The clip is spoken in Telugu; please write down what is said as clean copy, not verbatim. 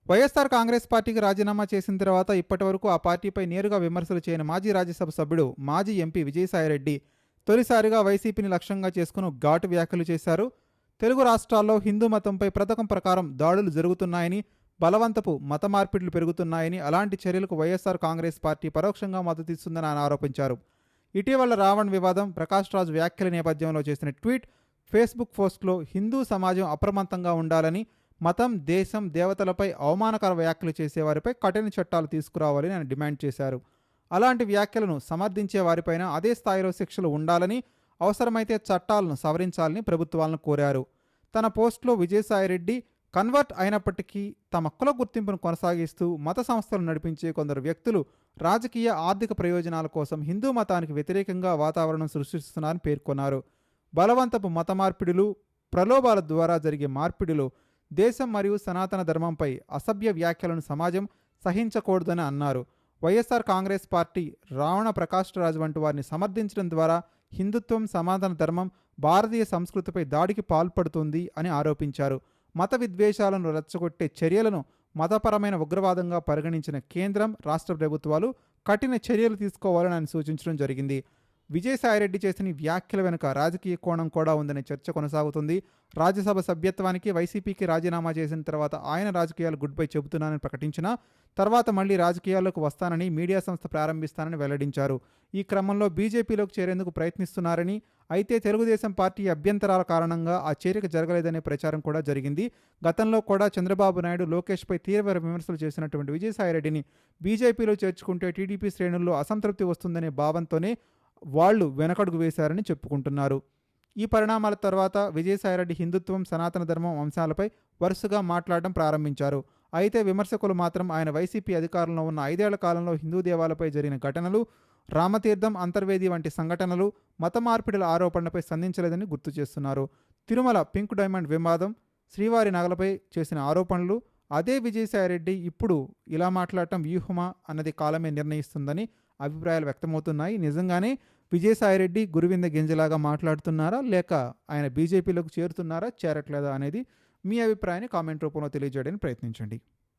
వైఎస్ఆర్ కాంగ్రెస్ పార్టీకి రాజీనామా చేసిన తర్వాత ఇప్పటివరకు ఆ పార్టీపై నేరుగా విమర్శలు చేయని మాజీ రాజ్యసభ సభ్యుడు, మాజీ ఎంపీ విజయసాయిరెడ్డి తొలిసారిగా వైసీపీని లక్ష్యంగా చేసుకుని ఘాటు వ్యాఖ్యలు చేశారు. తెలుగు రాష్ట్రాల్లో హిందూ మతంపై పథకం ప్రకారం దాడులు జరుగుతున్నాయని, బలవంతపు మత మార్పిడులు పెరుగుతున్నాయని, అలాంటి చర్యలకు వైఎస్ఆర్ కాంగ్రెస్ పార్టీ పరోక్షంగా మద్దతిస్తుందని ఆయన ఆరోపించారు. ఇటీవల రావణ్ వివాదం, ప్రకాష్ రాజ్ వ్యాఖ్యల నేపథ్యంలో చేసిన ట్వీట్, ఫేస్బుక్ పోస్ట్లో హిందూ సమాజం అప్రమత్తంగా ఉండాలని, మతం, దేశం, దేవతలపై అవమానకర వ్యాఖ్యలు చేసేవారిపై కఠిన చట్టాలు తీసుకురావాలని ఆయన డిమాండ్ చేశారు. అలాంటి వ్యాఖ్యలను సమర్థించే వారిపైన అదే స్థాయిలో శిక్షలు ఉండాలని, అవసరమైతే చట్టాలను సవరించాలని ప్రభుత్వాలను కోరారు. తన పోస్టులో విజయసాయిరెడ్డి కన్వర్ట్ అయినప్పటికీ తమ కుల గుర్తింపును కొనసాగిస్తూ మత సంస్థలు నడిపించే కొందరు వ్యక్తులు రాజకీయ, ఆర్థిక ప్రయోజనాల కోసం హిందూ మతానికి వ్యతిరేకంగా వాతావరణం సృష్టిస్తున్నారని పేర్కొన్నారు. బలవంతపు మత మార్పిడులు, ప్రలోభాల ద్వారా జరిగే మార్పిడులు, దేశం మరియు సనాతన ధర్మంపై అసభ్య వ్యాఖ్యలను సమాజం సహించకూడదని అన్నారు. వైఎస్ఆర్ కాంగ్రెస్ పార్టీ రావణ ప్రకాష్ రాజ్ వంటి వారిని సమర్థించడం ద్వారా హిందుత్వం, సనాతన ధర్మం, భారతీయ సంస్కృతిపై దాడికి పాల్పడుతుంది అని ఆరోపించారు. మత విద్వేషాలను రెచ్చగొట్టే చర్యలను మతపరమైన ఉగ్రవాదంగా పరిగణించిన కేంద్రం, రాష్ట్ర ప్రభుత్వాలు కఠిన చర్యలు తీసుకోవాలని ఆయన సూచించడం జరిగింది. విజయసాయిరెడ్డి చేసిన వ్యాఖ్యల వెనుక రాజకీయ కోణం కూడా ఉందనే చర్చ కొనసాగుతుంది. రాజ్యసభ సభ్యత్వానికి వైసీపీకి రాజీనామా చేసిన తర్వాత ఆయన రాజకీయాలు గుడ్ బై చెబుతున్నానని ప్రకటించిన తర్వాత మళ్లీ రాజకీయాల్లోకి వస్తానని మీడియా సంస్థ ప్రారంభిస్తానని వెల్లడించారు. ఈ క్రమంలో బీజేపీలోకి చేరేందుకు ప్రయత్నిస్తున్నారని, అయితే తెలుగుదేశం పార్టీ అభ్యంతరాల కారణంగా ఆ చేరిక జరగలేదనే ప్రచారం కూడా జరిగింది. గతంలో కూడా చంద్రబాబు నాయుడు, లోకేష్పై తీవ్ర విమర్శలు చేసినటువంటి విజయసాయిరెడ్డిని బీజేపీలో చేర్చుకుంటే టీడీపీ శ్రేణుల్లో అసంతృప్తి వస్తుందనే భావంతోనే వాళ్లు వెనకడుగు వేశారని చెప్పుకుంటున్నారు. ఈ పరిణామాల తర్వాత విజయసాయిరెడ్డి హిందుత్వం, సనాతన ధర్మం అంశాలపై వరుసగా మాట్లాడడం ప్రారంభించారు. అయితే విమర్శకులు మాత్రం ఆయన వైసీపీ అధికారంలో ఉన్న 5 ఏళ్ల కాలంలో హిందూ దేవాలయాలపై జరిగిన ఘటనలు, రామతీర్థం అంతర్వేది వంటి సంఘటనలు, మత మార్పిడుల ఆరోపణలపై స్పందించలేదని గుర్తు చేస్తున్నారు. తిరుమల పింక్ డైమండ్ వివాదం, శ్రీవారి నగలపై చేసిన ఆరోపణలు, అదే విజయసాయిరెడ్డి ఇప్పుడు ఇలా మాట్లాడటం వ్యూహమా అన్నది కాలమే నిర్ణయిస్తుందని అభిప్రాయాలు వ్యక్తమవుతున్నాయి. నిజంగానే విజయసాయిరెడ్డి గురువింద గింజలాగా మాట్లాడుతున్నారా, లేక ఆయన బీజేపీలోకి చేరుతున్నారా, చేరట్లేదా అనేది మీ అభిప్రాయాన్ని కామెంట్ రూపంలో తెలియజేయడానికి ప్రయత్నించండి.